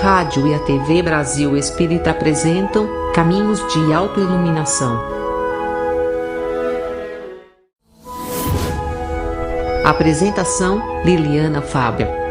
rádio e a TV Brasil Espírita apresentam Caminhos de Autoiluminação. Apresentação: Liliana Fábio.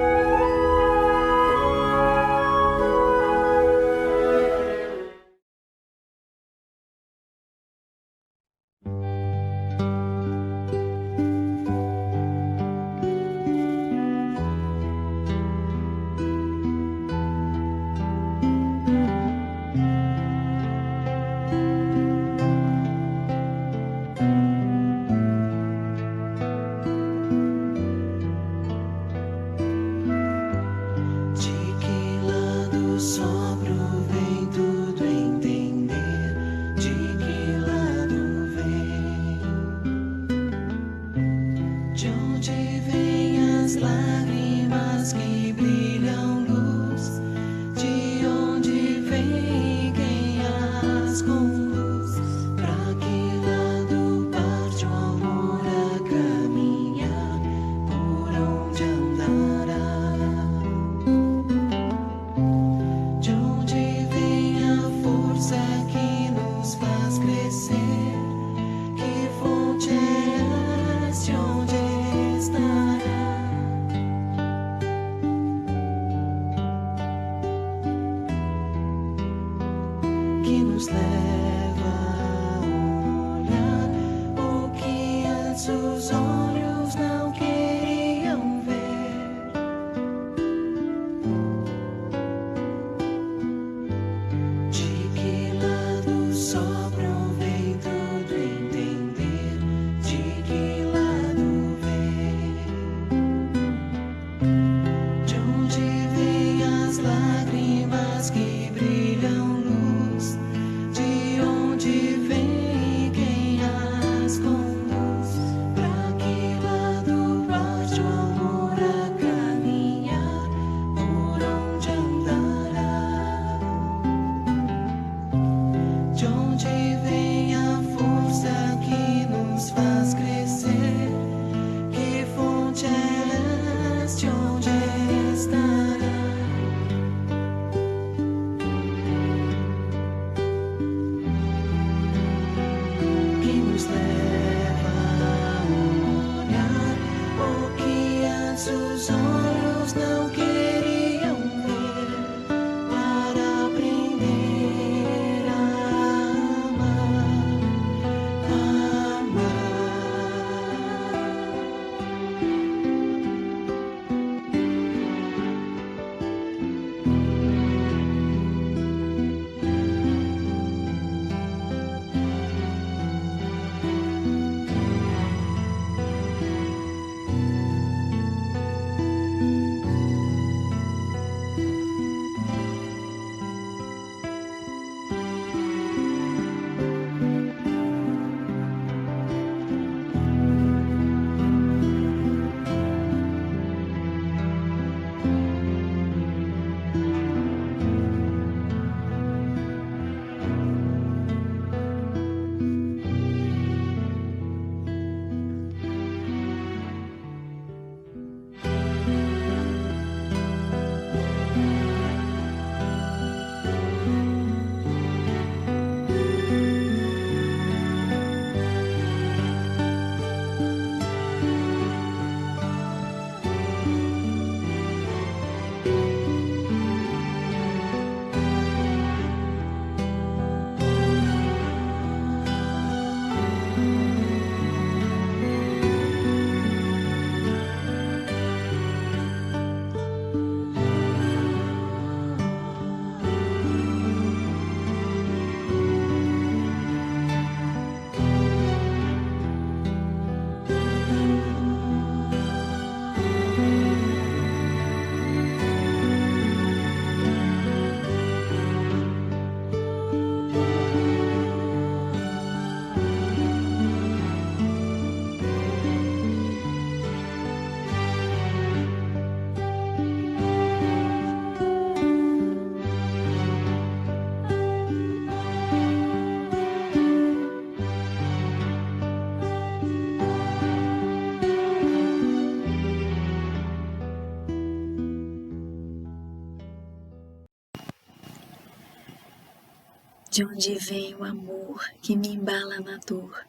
De onde vem o amor que me embala na dor,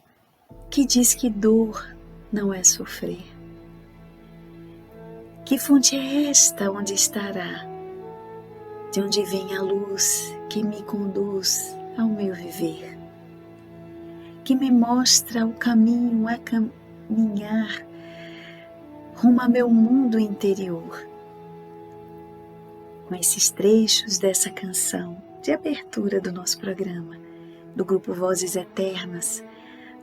que diz que dor não é sofrer? Que fonte é esta onde estará? De onde vem a luz que me conduz ao meu viver? Que me mostra o caminho a caminhar rumo ao meu mundo interior. Com esses trechos dessa canção de abertura do nosso programa, do Grupo Vozes Eternas,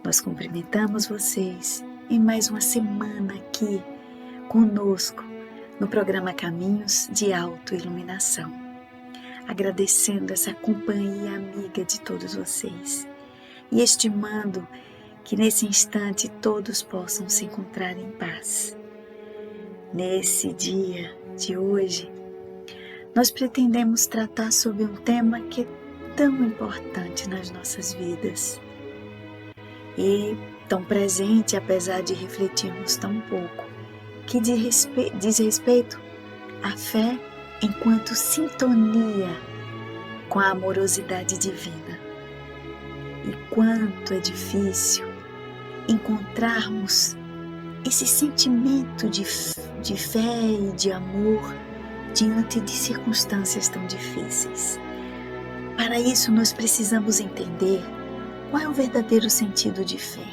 nós cumprimentamos vocês em mais uma semana aqui conosco no programa Caminhos de Autoiluminação, agradecendo essa companhia amiga de todos vocês e estimando que nesse instante todos possam se encontrar em paz. Nesse dia de hoje, nós pretendemos tratar sobre um tema que é tão importante nas nossas vidas e tão presente, apesar de refletirmos tão pouco, que diz respeito à fé enquanto sintonia com a amorosidade divina. E quanto é difícil encontrarmos esse sentimento de fé e de amor diante de circunstâncias tão difíceis. Para isso, nós precisamos entender qual é o verdadeiro sentido de fé.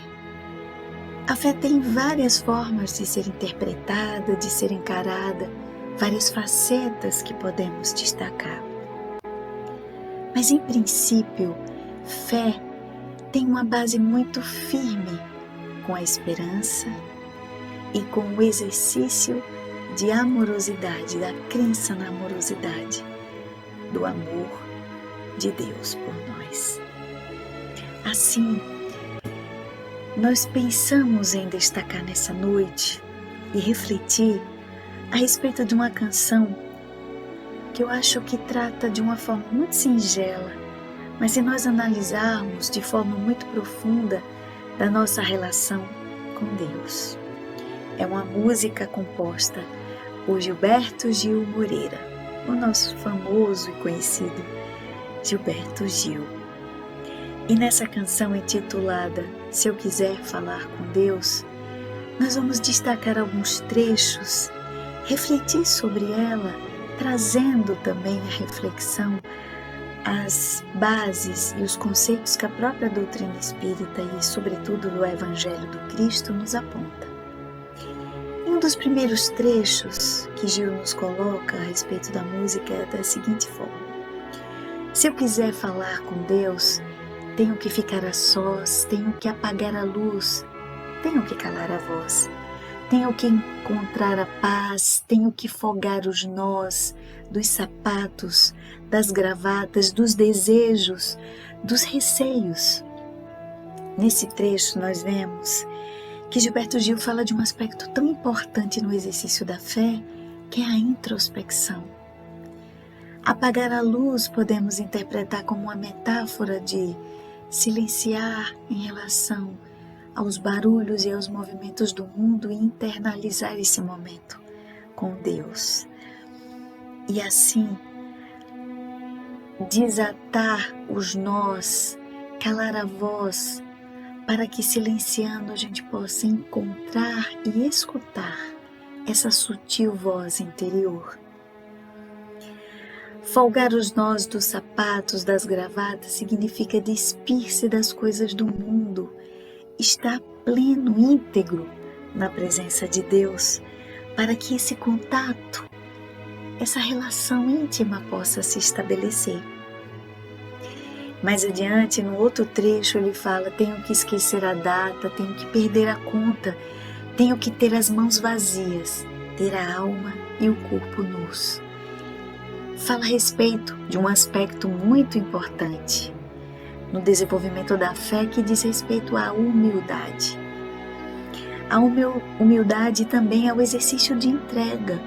A fé tem várias formas de ser interpretada, de ser encarada, várias facetas que podemos destacar. Mas, em princípio, fé tem uma base muito firme com a esperança e com o exercício de amorosidade, da crença na amorosidade, do amor de Deus por nós. Assim, nós pensamos em destacar nessa noite e refletir a respeito de uma canção que eu acho que trata de uma forma muito singela, mas se nós analisarmos de forma muito profunda da nossa relação com Deus. É uma música composta por Gilberto Gil Moreira, o nosso famoso e conhecido Gilberto Gil. E nessa canção intitulada Se Eu Quiser Falar com Deus, nós vamos destacar alguns trechos, refletir sobre ela, trazendo também a reflexão, as bases e os conceitos que a própria doutrina espírita e sobretudo do Evangelho do Cristo nos aponta. Um dos primeiros trechos que Gil nos coloca a respeito da música é da seguinte forma: se eu quiser falar com Deus, tenho que ficar a sós, tenho que apagar a luz, tenho que calar a voz, tenho que encontrar a paz, tenho que folgar os nós dos sapatos, das gravatas, dos desejos, dos receios. Nesse trecho nós vemos que Gilberto Gil fala de um aspecto tão importante no exercício da fé, que é a introspecção. Apagar a luz podemos interpretar como uma metáfora de silenciar em relação aos barulhos e aos movimentos do mundo e internalizar esse momento com Deus. E assim, desatar os nós, calar a voz, para que silenciando a gente possa encontrar e escutar essa sutil voz interior. Folgar os nós dos sapatos, das gravatas, significa despir-se das coisas do mundo, estar pleno, íntegro na presença de Deus, para que esse contato, essa relação íntima possa se estabelecer. Mais adiante, no outro trecho, ele fala: tenho que esquecer a data, tenho que perder a conta, tenho que ter as mãos vazias, ter a alma e o corpo nus. Fala a respeito de um aspecto muito importante no desenvolvimento da fé, que diz respeito à humildade. A humildade também é o exercício de entrega,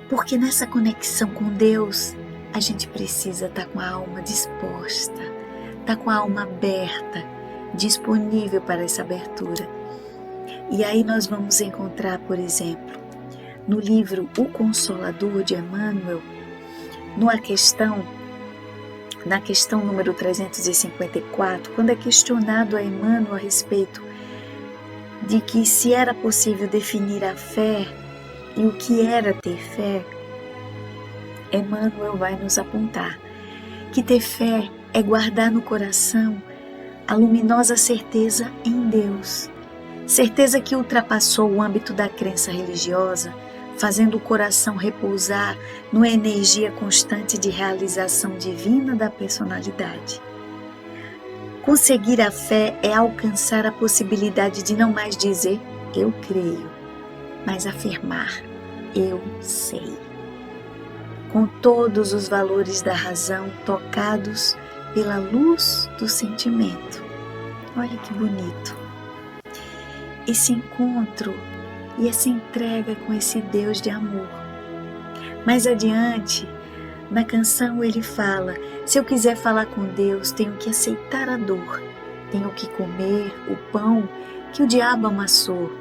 porque nessa conexão com Deus, a gente precisa estar com a alma disposta, estar com a alma aberta, disponível para essa abertura. E aí nós vamos encontrar, por exemplo, no livro O Consolador de Emmanuel, numa questão na questão número 354, quando é questionado a Emmanuel a respeito de que se era possível definir a fé e o que era ter fé, Emmanuel vai nos apontar que ter fé é guardar no coração a luminosa certeza em Deus, certeza que ultrapassou o âmbito da crença religiosa, fazendo o coração repousar numa energia constante de realização divina da personalidade. Conseguir a fé é alcançar a possibilidade de não mais dizer eu creio, mas afirmar eu sei. Com todos os valores da razão tocados pela luz do sentimento. Olha que bonito. Esse encontro e essa entrega com esse Deus de amor. Mais adiante, na canção ele fala: se eu quiser falar com Deus, tenho que aceitar a dor, tenho que comer o pão que o diabo amassou,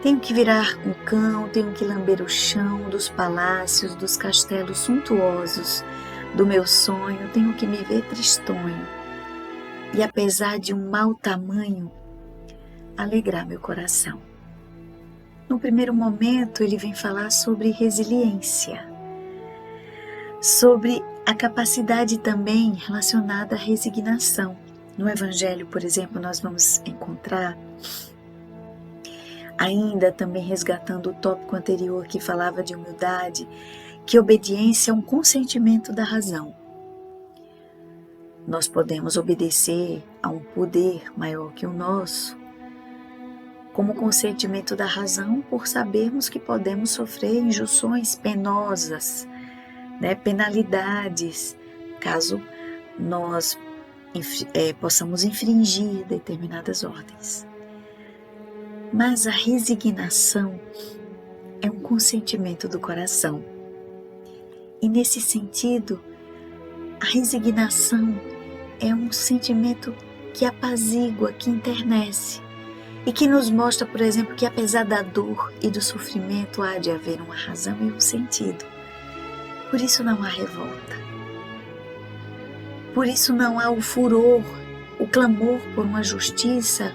tenho que virar um cão, tenho que lamber o chão dos palácios, dos castelos suntuosos, do meu sonho, tenho que me ver tristonho, e apesar de um mau tamanho, alegrar meu coração. No primeiro momento, ele vem falar sobre resiliência, sobre a capacidade também relacionada à resignação. No Evangelho, por exemplo, nós vamos encontrar, ainda também resgatando o tópico anterior que falava de humildade, que obediência é um consentimento da razão. Nós podemos obedecer a um poder maior que o nosso, como consentimento da razão, por sabermos que podemos sofrer injunções penosas, penalidades, caso nós possamos infringir determinadas ordens. Mas a resignação é um consentimento do coração. E nesse sentido, a resignação é um sentimento que apazigua, que enternece e que nos mostra, por exemplo, que apesar da dor e do sofrimento há de haver uma razão e um sentido. Por isso não há revolta. Por isso não há o furor, o clamor por uma justiça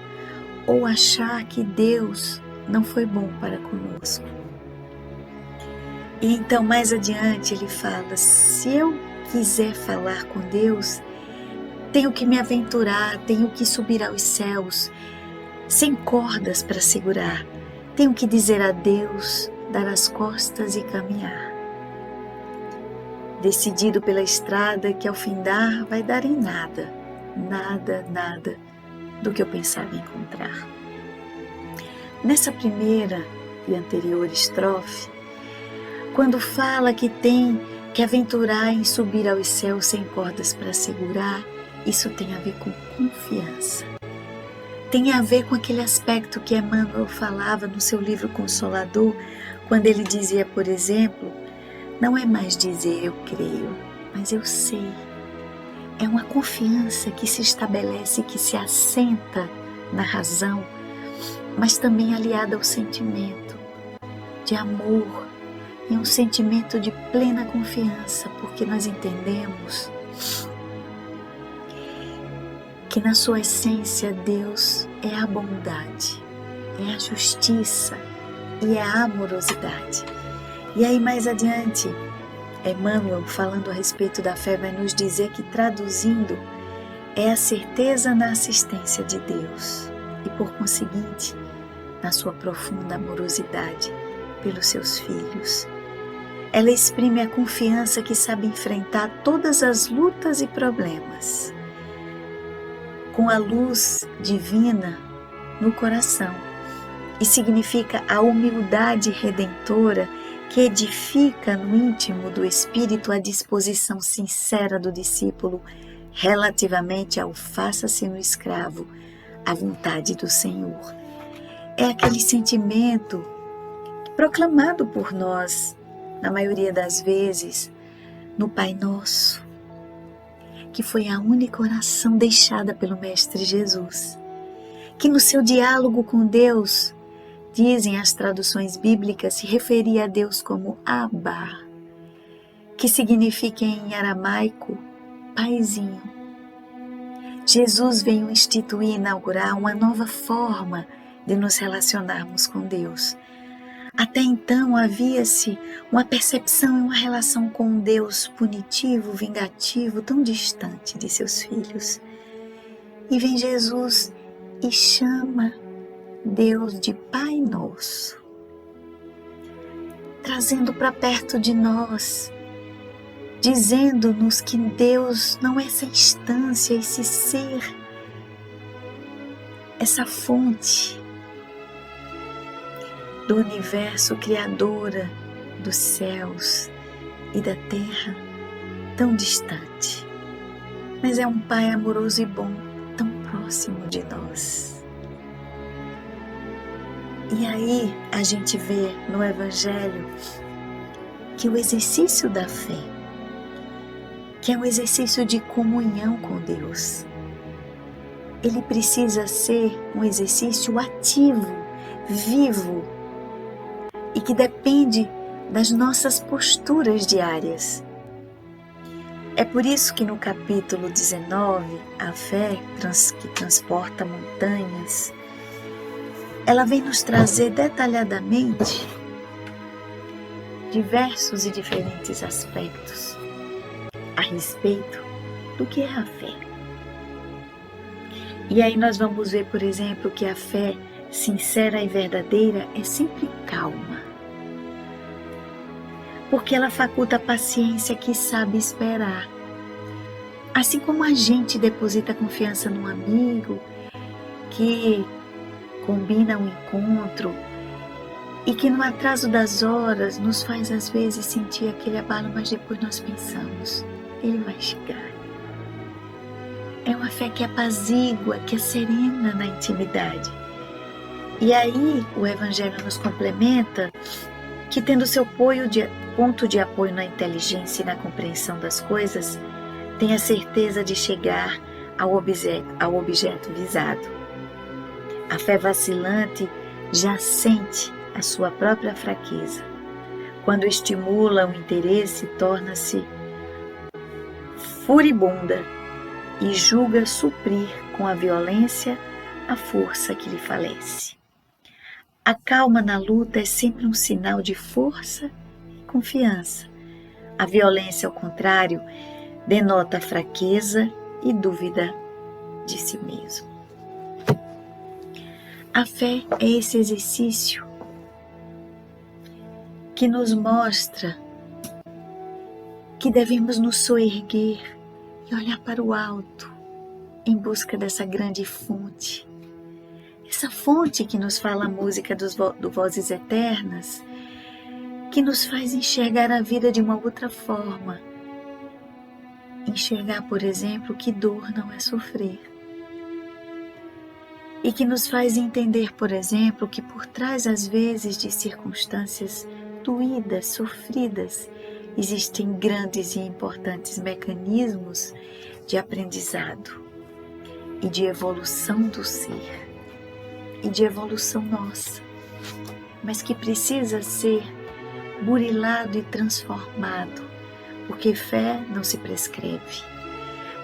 ou achar que Deus não foi bom para conosco. E então mais adiante ele fala: se eu quiser falar com Deus, tenho que me aventurar, tenho que subir aos céus, sem cordas para segurar, tenho que dizer adeus, dar as costas e caminhar. Decidido pela estrada que ao findar vai dar em nada, nada, nada do que eu pensava encontrar. Nessa primeira e anterior estrofe, quando fala que tem que aventurar em subir aos céus sem cordas para segurar, isso tem a ver com confiança. Tem a ver com aquele aspecto que Emmanuel falava no seu livro Consolador, quando ele dizia, por exemplo, não é mais dizer eu creio, mas eu sei. É uma confiança que se estabelece, que se assenta na razão, mas também aliada ao sentimento de amor e um sentimento de plena confiança, porque nós entendemos que na sua essência Deus é a bondade, é a justiça e é a amorosidade. E aí mais adiante, Emmanuel, falando a respeito da fé, vai nos dizer que, traduzindo, é a certeza na assistência de Deus e, por conseguinte, na sua profunda amorosidade pelos seus filhos. Ela exprime a confiança que sabe enfrentar todas as lutas e problemas, com a luz divina no coração, e significa a humildade redentora que edifica no íntimo do espírito a disposição sincera do discípulo relativamente ao faça-se no escravo à vontade do Senhor. É aquele sentimento proclamado por nós, na maioria das vezes, no Pai Nosso, que foi a única oração deixada pelo Mestre Jesus, que no seu diálogo com Deus, dizem as traduções bíblicas, se referia a Deus como Abba, que significa em aramaico paizinho. Jesus veio instituir e inaugurar uma nova forma de nos relacionarmos com Deus. Até então havia-se uma percepção e uma relação com um Deus punitivo, vingativo, tão distante de seus filhos. E vem Jesus e chama Deus de Pai Nosso, trazendo para perto de nós, dizendo-nos que Deus não é essa instância, esse ser, essa fonte do universo, criadora dos céus e da terra, tão distante, mas é um Pai amoroso e bom, tão próximo de nós. E aí a gente vê no Evangelho que o exercício da fé, que é um exercício de comunhão com Deus, ele precisa ser um exercício ativo, vivo, e que depende das nossas posturas diárias. É por isso que no capítulo 19, a fé que transporta montanhas, ela vem nos trazer detalhadamente diversos e diferentes aspectos a respeito do que é a fé. E aí nós vamos ver, por exemplo, que a fé sincera e verdadeira é sempre calma, porque ela faculta a paciência que sabe esperar. Assim como a gente deposita confiança num amigo, que combina um encontro e que no atraso das horas nos faz às vezes sentir aquele abalo, mas depois nós pensamos, ele vai chegar. É uma fé que apazigua, que é serena na intimidade. E aí o Evangelho nos complementa que, tendo seu ponto de apoio na inteligência e na compreensão das coisas, tem a certeza de chegar ao objeto visado. A fé vacilante já sente a sua própria fraqueza. Quando estimula o interesse, torna-se furibunda e julga suprir com a violência a força que lhe falece. A calma na luta é sempre um sinal de força e confiança. A violência, ao contrário, denota fraqueza e dúvida de si mesmo. A fé é esse exercício que nos mostra que devemos nos soerguer e olhar para o alto em busca dessa grande fonte. Essa fonte que nos fala a música do Vozes Eternas, que nos faz enxergar a vida de uma outra forma. Enxergar, por exemplo, que dor não é sofrer. E que nos faz entender, por exemplo, que por trás, às vezes, de circunstâncias doídas, sofridas, existem grandes e importantes mecanismos de aprendizado e de evolução do ser e de evolução nossa, mas que precisa ser burilado e transformado, porque fé não se prescreve,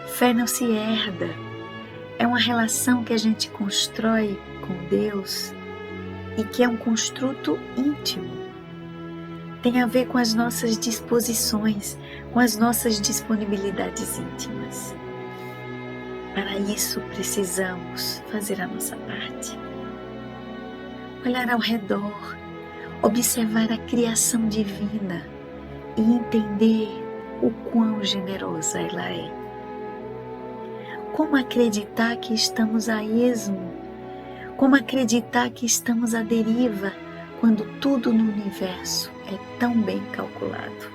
fé não se herda, é uma relação que a gente constrói com Deus e que é um construto íntimo. Tem a ver com as nossas disposições, com as nossas disponibilidades íntimas. Para isso precisamos fazer a nossa parte. Olhar ao redor, observar a criação divina e entender o quão generosa ela é. Como acreditar que estamos a esmo? Como acreditar que estamos à deriva quando tudo no universo é tão bem calculado?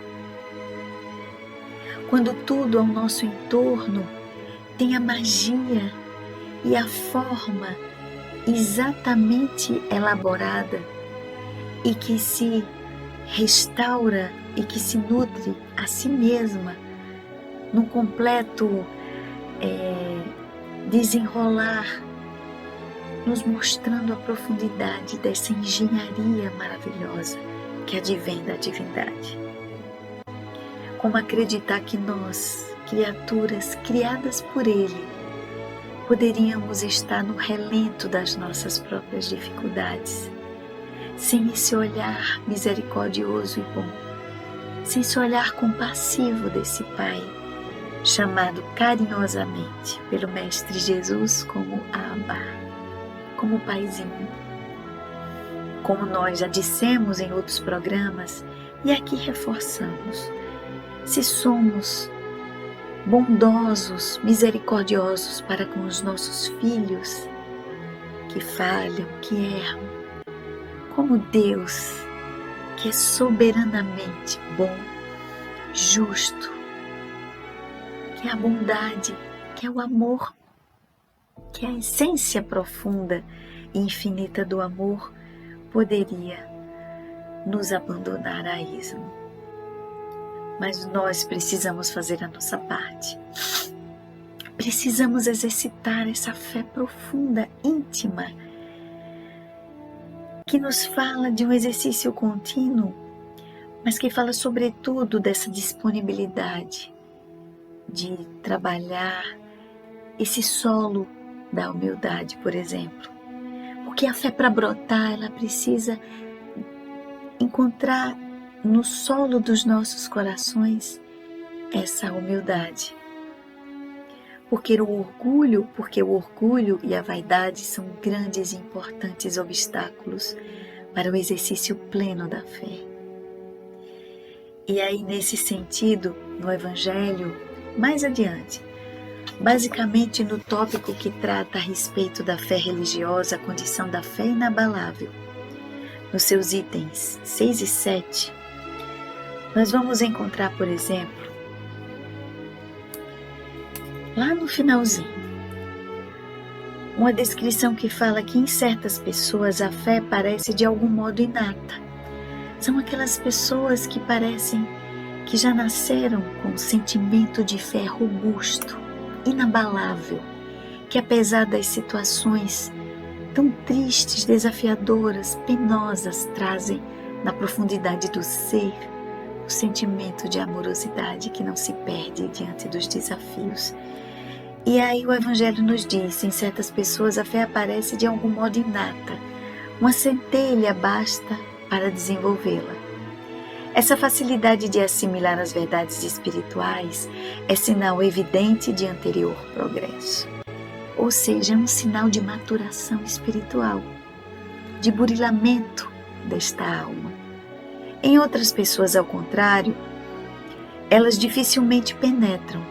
Quando tudo ao nosso entorno tem a magia e a forma exatamente elaborada e que se restaura e que se nutre a si mesma no completo desenrolar, nos mostrando a profundidade dessa engenharia maravilhosa que advém da divindade. Como acreditar que nós, criaturas criadas por Ele, poderíamos estar no relento das nossas próprias dificuldades, sem esse olhar misericordioso e bom, sem esse olhar compassivo desse Pai, chamado carinhosamente pelo Mestre Jesus como Abba, como Paizinho. Como nós já dissemos em outros programas, e aqui reforçamos, se somos bondosos, misericordiosos para com os nossos filhos, que falham, que erram, como Deus, que é soberanamente bom, justo, que é a bondade, que é o amor, que é a essência profunda e infinita do amor, poderia nos abandonar a esmo. Mas nós precisamos fazer a nossa parte. Precisamos exercitar essa fé profunda, íntima, que nos fala de um exercício contínuo, mas que fala sobretudo dessa disponibilidade de trabalhar esse solo da humildade, por exemplo. Porque a fé, para brotar, ela precisa encontrar no solo dos nossos corações essa humildade. Porque o orgulho e a vaidade são grandes e importantes obstáculos para o exercício pleno da fé. E aí, nesse sentido, no Evangelho, mais adiante, basicamente no tópico que trata a respeito da fé religiosa, a condição da fé inabalável, nos seus itens 6 e 7, nós vamos encontrar, por exemplo, lá no finalzinho, uma descrição que fala que em certas pessoas a fé parece de algum modo inata. São aquelas pessoas que parecem que já nasceram com um sentimento de fé robusto, inabalável, que apesar das situações tão tristes, desafiadoras, penosas, trazem na profundidade do ser o sentimento de amorosidade que não se perde diante dos desafios. E aí o Evangelho nos diz, em certas pessoas a fé aparece de algum modo inata, uma centelha basta para desenvolvê-la. Essa facilidade de assimilar as verdades espirituais é sinal evidente de anterior progresso, ou seja, é um sinal de maturação espiritual, de burilamento desta alma. Em outras pessoas, ao contrário, elas dificilmente penetram,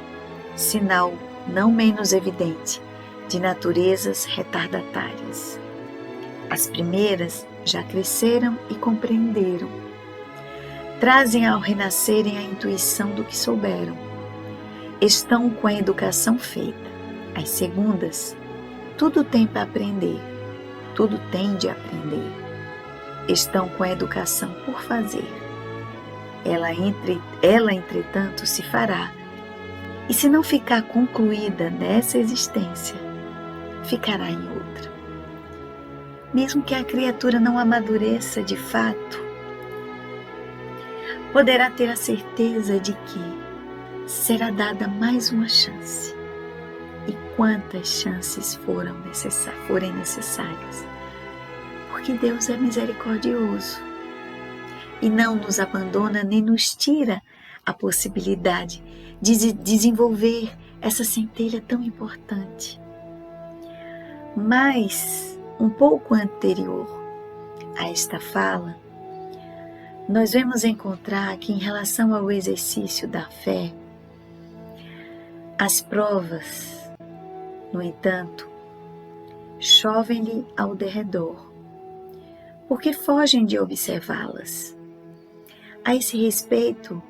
sinal não menos evidente de naturezas retardatárias. As primeiras já cresceram e compreenderam. Trazem ao renascerem a intuição do que souberam. Estão com a educação feita. As segundas, tudo tem para aprender, tudo tem de aprender. Estão com a educação por fazer. Ela, entretanto, se fará. E se não ficar concluída nessa existência, ficará em outra. Mesmo que a criatura não amadureça de fato, poderá ter a certeza de que será dada mais uma chance. E quantas chances forem necessárias. Porque Deus é misericordioso e não nos abandona nem nos tira a possibilidade de desenvolver essa centelha tão importante. Mas, um pouco anterior a esta fala, nós vamos encontrar que em relação ao exercício da fé, as provas, no entanto, chovem-lhe ao derredor, porque fogem de observá-las. A esse respeito,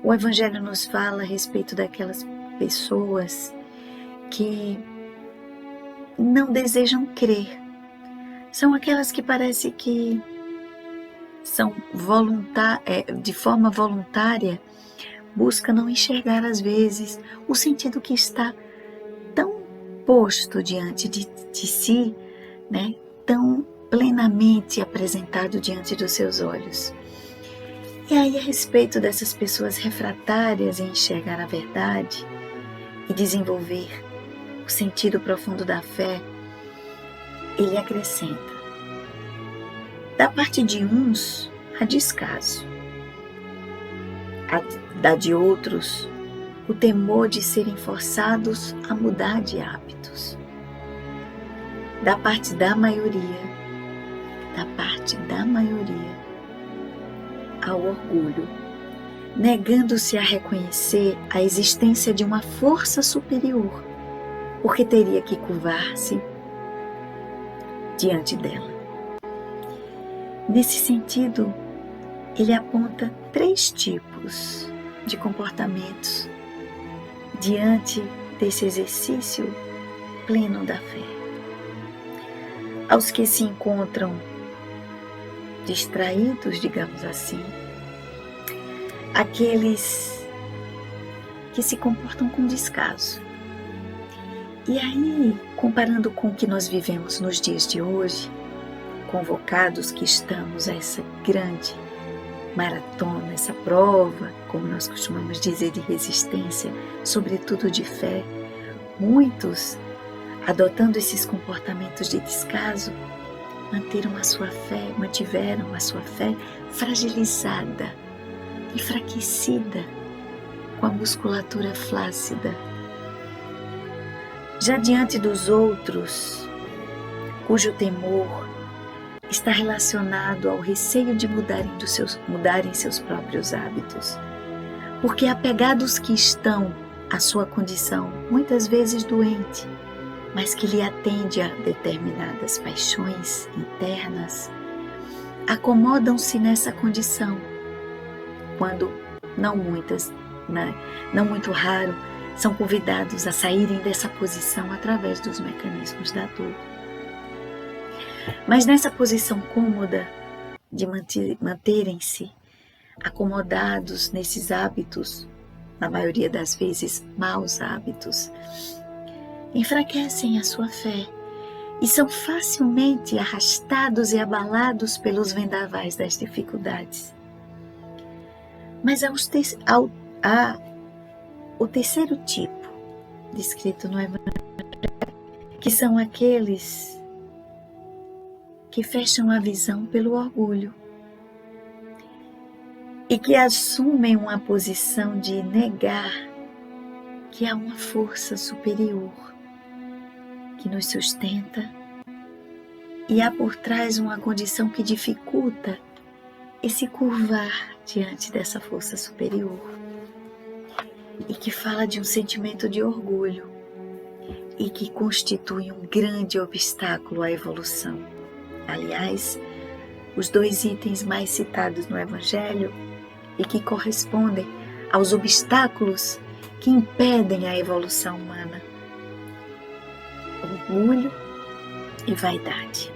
o Evangelho nos fala a respeito daquelas pessoas que não desejam crer. São aquelas que parece que são de forma voluntária, buscam não enxergar às vezes o sentido que está tão posto diante de si, tão plenamente apresentado diante dos seus olhos. E aí, a respeito dessas pessoas refratárias em enxergar a verdade e desenvolver o sentido profundo da fé, ele acrescenta: da parte de uns, há descaso, da de outros, o temor de serem forçados a mudar de hábitos. Da parte da maioria, ao orgulho, negando-se a reconhecer a existência de uma força superior, porque teria que curvar-se diante dela. Nesse sentido, ele aponta 3 tipos de comportamentos diante desse exercício pleno da fé. Aos que se encontram distraídos, digamos assim, aqueles que se comportam com descaso. E aí, comparando com o que nós vivemos nos dias de hoje, convocados que estamos a essa grande maratona, essa prova, como nós costumamos dizer, de resistência, sobretudo de fé, muitos, adotando esses comportamentos de descaso, mantiveram a sua fé fragilizada, enfraquecida, com a musculatura flácida. Já diante dos outros, cujo temor está relacionado ao receio de mudarem seus próprios hábitos, porque apegados que estão à sua condição, muitas vezes doente, mas que lhe atende a determinadas paixões internas, acomodam-se nessa condição, quando não muito raro, são convidados a saírem dessa posição através dos mecanismos da dor. Mas nessa posição cômoda de manterem-se acomodados nesses hábitos, na maioria das vezes maus hábitos, enfraquecem a sua fé e são facilmente arrastados e abalados pelos vendavais das dificuldades. Mas há o terceiro tipo, descrito no Evangelho, que são aqueles que fecham a visão pelo orgulho e que assumem uma posição de negar que há uma força superior que nos sustenta e há por trás uma condição que dificulta esse curvar diante dessa força superior e que fala de um sentimento de orgulho e que constitui um grande obstáculo à evolução. Aliás, os 2 itens mais citados no Evangelho e que correspondem aos obstáculos que impedem a evolução humana: orgulho e vaidade.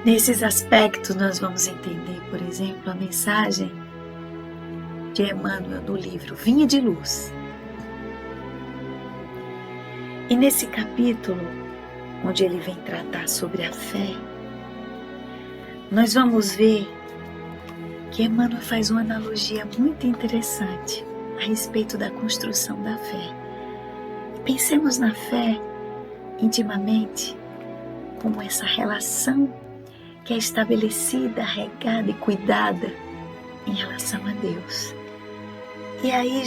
Nesses aspectos nós vamos entender, por exemplo, a mensagem de Emmanuel no livro Vinha de Luz. E nesse capítulo, onde ele vem tratar sobre a fé, nós vamos ver que Emmanuel faz uma analogia muito interessante a respeito da construção da fé. Pensemos na fé intimamente como essa relação que é estabelecida, regada e cuidada em relação a Deus. E aí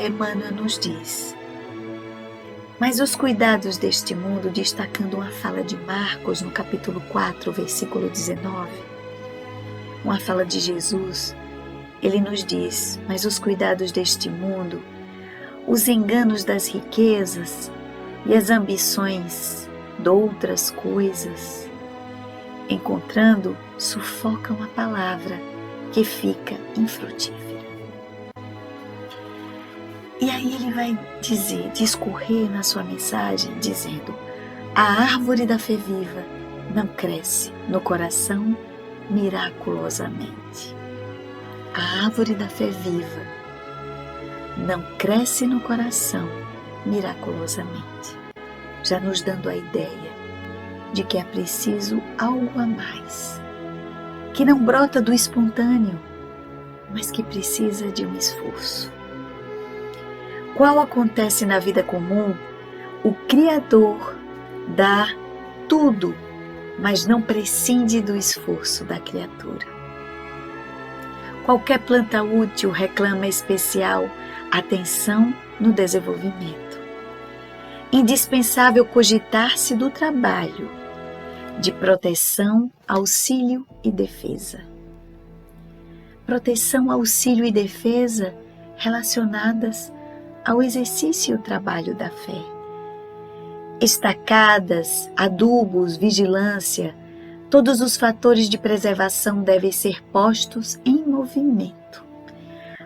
Emmanuel nos diz: mas os cuidados deste mundo, destacando uma fala de Marcos no capítulo 4, versículo 19, uma fala de Jesus, ele nos diz: mas os cuidados deste mundo, os enganos das riquezas e as ambições de outras coisas, encontrando, sufocam a palavra que fica infrutífera. E aí ele vai discorrer na sua mensagem, dizendo: a árvore da fé viva não cresce no coração miraculosamente. A árvore da fé viva não cresce no coração miraculosamente, já nos dando a ideia de que é preciso algo a mais, que não brota do espontâneo, mas que precisa de um esforço. Qual acontece na vida comum, o Criador dá tudo, mas não prescinde do esforço da criatura. Qualquer planta útil reclama especial atenção no desenvolvimento. Indispensável cogitar-se do trabalho, de proteção, auxílio e defesa. Proteção, auxílio e defesa relacionadas ao exercício e o trabalho da fé. Estacadas, adubos, vigilância, todos os fatores de preservação devem ser postos em movimento,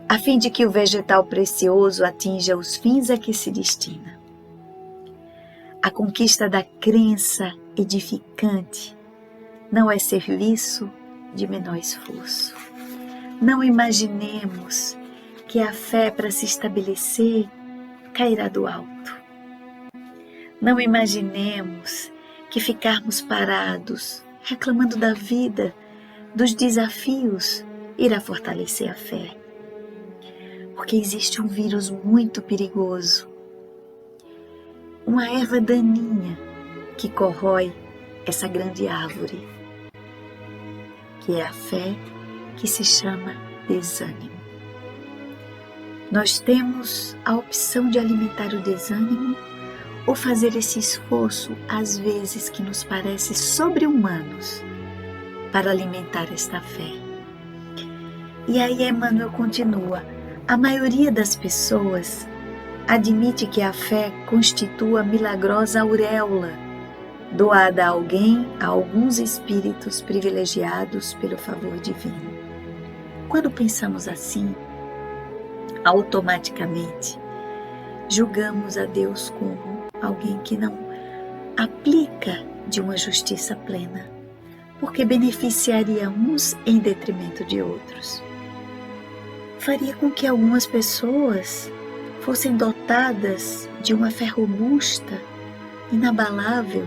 a fim de que o vegetal precioso atinja os fins a que se destina. A conquista da crença edificante não é serviço de menor esforço. Não imaginemos que a fé, para se estabelecer, cairá do alto. Não imaginemos que ficarmos parados, reclamando da vida, dos desafios, irá fortalecer a fé. Porque existe um vírus muito perigoso, uma erva daninha que corrói essa grande árvore, que é a fé, que se chama desânimo. Nós temos a opção de alimentar o desânimo ou fazer esse esforço, às vezes que nos parece sobre-humanos, para alimentar esta fé. E aí Emmanuel continua: a maioria das pessoas admite que a fé constitua a milagrosa auréola doada a alguém, a alguns espíritos privilegiados pelo favor divino. Quando pensamos assim, automaticamente julgamos a Deus como alguém que não aplica de uma justiça plena, porque beneficiaria uns em detrimento de outros. Faria com que algumas pessoas fossem dotadas de uma fé robusta, inabalável,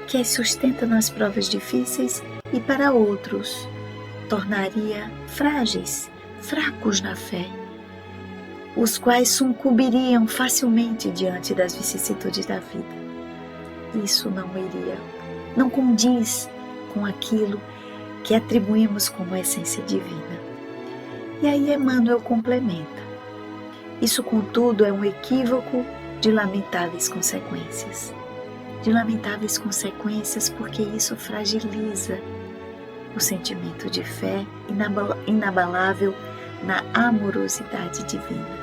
que as sustenta nas provas difíceis, e para outros tornaria frágeis, fracos na fé, os quais sucumbiriam facilmente diante das vicissitudes da vida. Isso não condiz com aquilo que atribuímos como essência divina. E aí Emmanuel complementa: isso, contudo, é um equívoco de lamentáveis consequências. De lamentáveis consequências, porque isso fragiliza o sentimento de fé inabalável na amorosidade divina.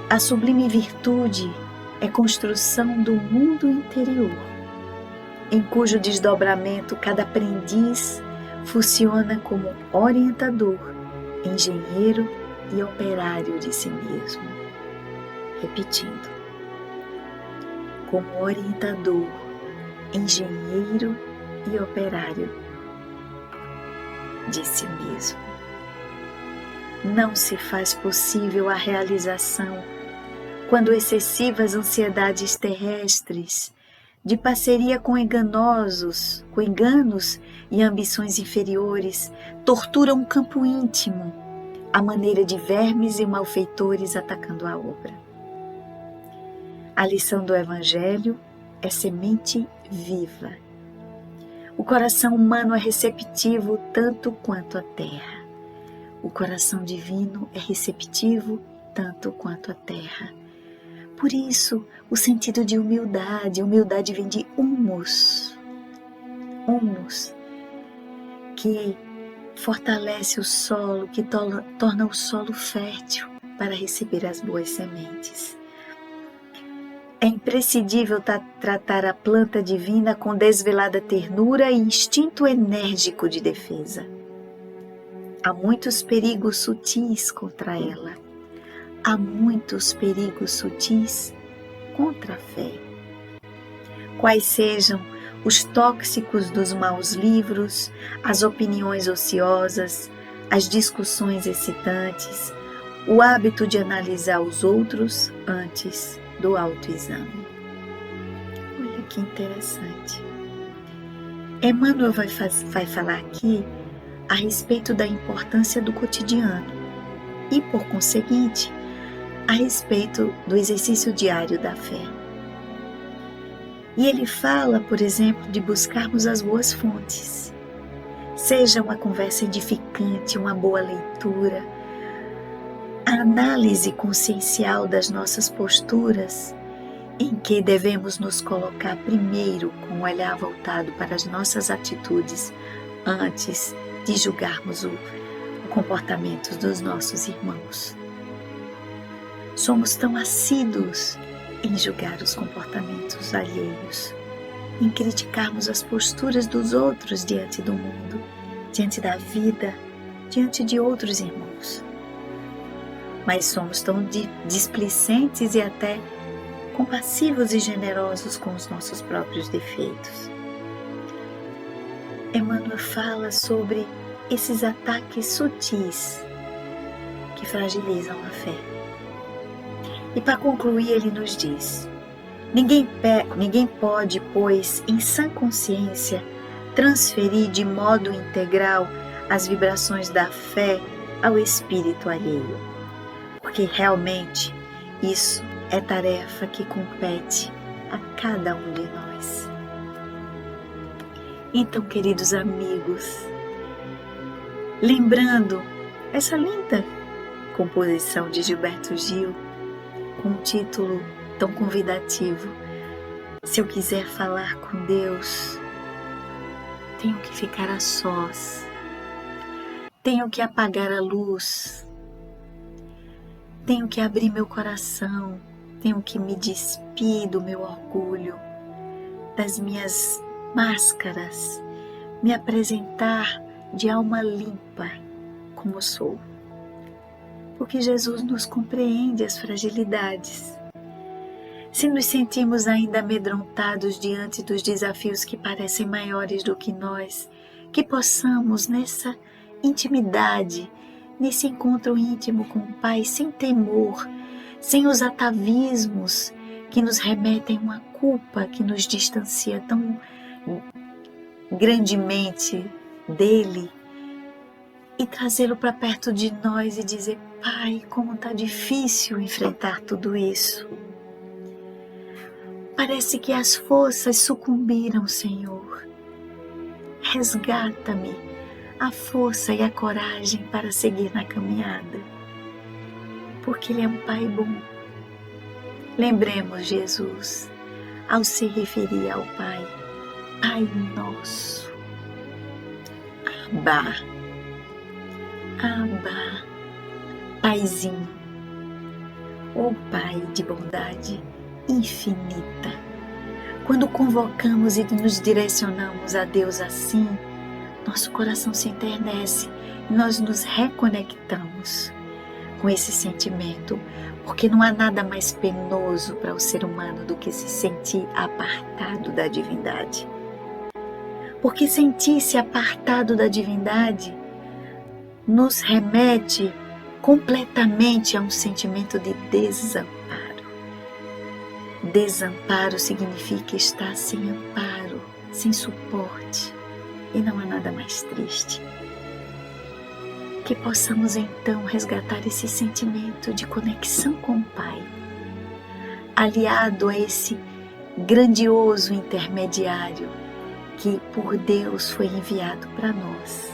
A sublime virtude é construção do mundo interior, em cujo desdobramento cada aprendiz funciona como orientador, engenheiro e operário de si mesmo. Repetindo: como orientador, engenheiro e operário de si mesmo. Não se faz possível a realização quando excessivas ansiedades terrestres, de parceria com enganos e ambições inferiores, torturam um campo íntimo, à maneira de vermes e malfeitores atacando a obra. A lição do Evangelho é semente viva. O coração humano é receptivo tanto quanto a terra. O coração divino é receptivo tanto quanto a terra. Por isso, o sentido de humildade vem de humus, que fortalece o solo, que torna o solo fértil para receber as boas sementes. É imprescindível tratar a planta divina com desvelada ternura e instinto enérgico de defesa. Há muitos perigos sutis contra ela. Há muitos perigos sutis contra a fé. Quais sejam os tóxicos dos maus livros, as opiniões ociosas, as discussões excitantes, o hábito de analisar os outros antes do autoexame. Olha que interessante. Emmanuel vai falar aqui a respeito da importância do cotidiano e, por conseguinte, a respeito do exercício diário da fé. E ele fala, por exemplo, de buscarmos as boas fontes, seja uma conversa edificante, uma boa leitura, a análise consciencial das nossas posturas, em que devemos nos colocar primeiro com o olhar voltado para as nossas atitudes antes de julgarmos o comportamento dos nossos irmãos. Somos tão assíduos em julgar os comportamentos alheios, em criticarmos as posturas dos outros diante do mundo, diante da vida, diante de outros irmãos. Mas somos tão displicentes e até compassivos e generosos com os nossos próprios defeitos. Emmanuel fala sobre esses ataques sutis que fragilizam a fé. E para concluir, ele nos diz: ninguém pode, pois, em sã consciência, transferir de modo integral as vibrações da fé ao espírito alheio, porque realmente isso é tarefa que compete a cada um de nós. Então, queridos amigos, lembrando essa linda composição de Gilberto Gil, com um título tão convidativo: se eu quiser falar com Deus, tenho que ficar a sós, tenho que apagar a luz, tenho que abrir meu coração, tenho que me despir do meu orgulho, das minhas máscaras, me apresentar de alma limpa como sou. Porque Jesus nos compreende as fragilidades. Se nos sentimos ainda amedrontados diante dos desafios que parecem maiores do que nós, que possamos nessa intimidade, nesse encontro íntimo com o Pai, sem temor, sem os atavismos que nos remetem a uma culpa que nos distancia tão grandemente dele, e trazê-lo para perto de nós e dizer: Pai, como está difícil enfrentar tudo isso. Parece que as forças sucumbiram, Senhor. Resgata-me a força e a coragem para seguir na caminhada, porque Ele é um Pai bom. Lembremos Jesus, ao se referir ao Pai, Pai Nosso. Abba, Abba, Paizinho, ó Pai de bondade infinita. Quando convocamos e nos direcionamos a Deus assim, nosso coração se enternece e nós nos reconectamos com esse sentimento, porque não há nada mais penoso para o ser humano do que se sentir apartado da divindade. Porque sentir-se apartado da divindade nos remete completamente a um sentimento de desamparo. Desamparo significa estar sem amparo, sem suporte, e não há nada mais triste. Que possamos então resgatar esse sentimento de conexão com o Pai, aliado a esse grandioso intermediário que por Deus foi enviado para nós,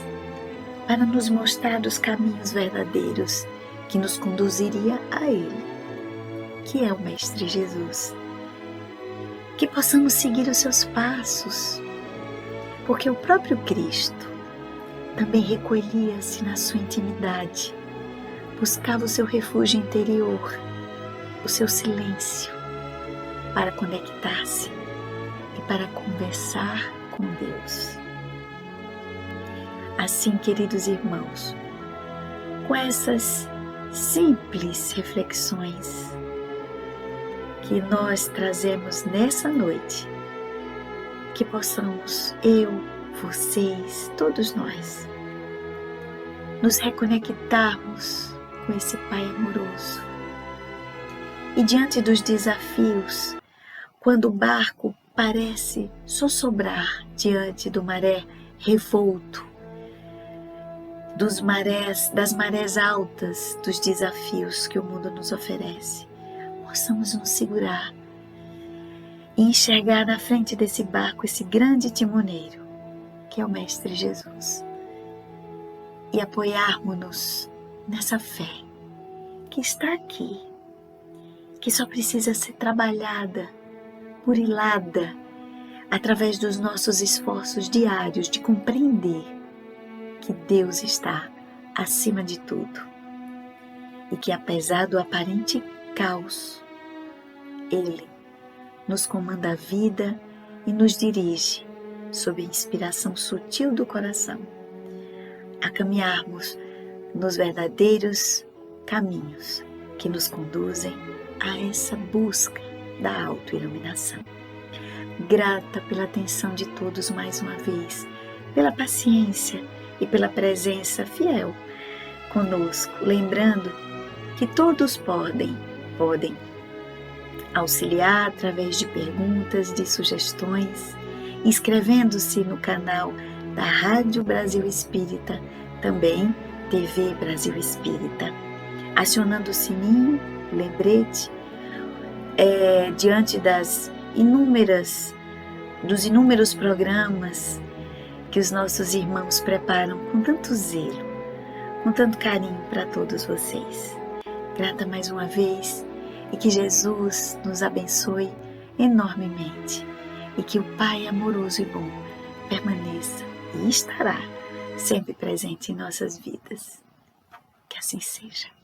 para nos mostrar os caminhos verdadeiros que nos conduziria a Ele, que é o Mestre Jesus. Que possamos seguir os seus passos, porque o próprio Cristo também recolhia-se na sua intimidade, buscava o seu refúgio interior, o seu silêncio, para conectar-se e para conversar com Deus. Assim, queridos irmãos, com essas simples reflexões que nós trazemos nessa noite, que possamos, eu, vocês, todos nós, nos reconectarmos com esse Pai amoroso. E diante dos desafios, quando o barco parece sossobrar diante do maré revolto, das marés altas, dos desafios que o mundo nos oferece. Possamos nos segurar e enxergar na frente desse barco esse grande timoneiro, que é o Mestre Jesus, e apoiarmos-nos nessa fé que está aqui, que só precisa ser trabalhada, burilada, através dos nossos esforços diários de compreender que Deus está acima de tudo e que, apesar do aparente caos, Ele nos comanda a vida e nos dirige, sob a inspiração sutil do coração, a caminharmos nos verdadeiros caminhos que nos conduzem a essa busca da autoiluminação. Grata pela atenção de todos mais uma vez, pela paciência e pela presença fiel conosco, lembrando que todos podem auxiliar através de perguntas, de sugestões, inscrevendo-se no canal da Rádio Brasil Espírita, também TV Brasil Espírita, acionando o sininho, o lembrete, diante dos inúmeros programas que os nossos irmãos preparam com tanto zelo, com tanto carinho para todos vocês. Grata mais uma vez e que Jesus nos abençoe enormemente e que o Pai amoroso e bom permaneça e estará sempre presente em nossas vidas. Que assim seja.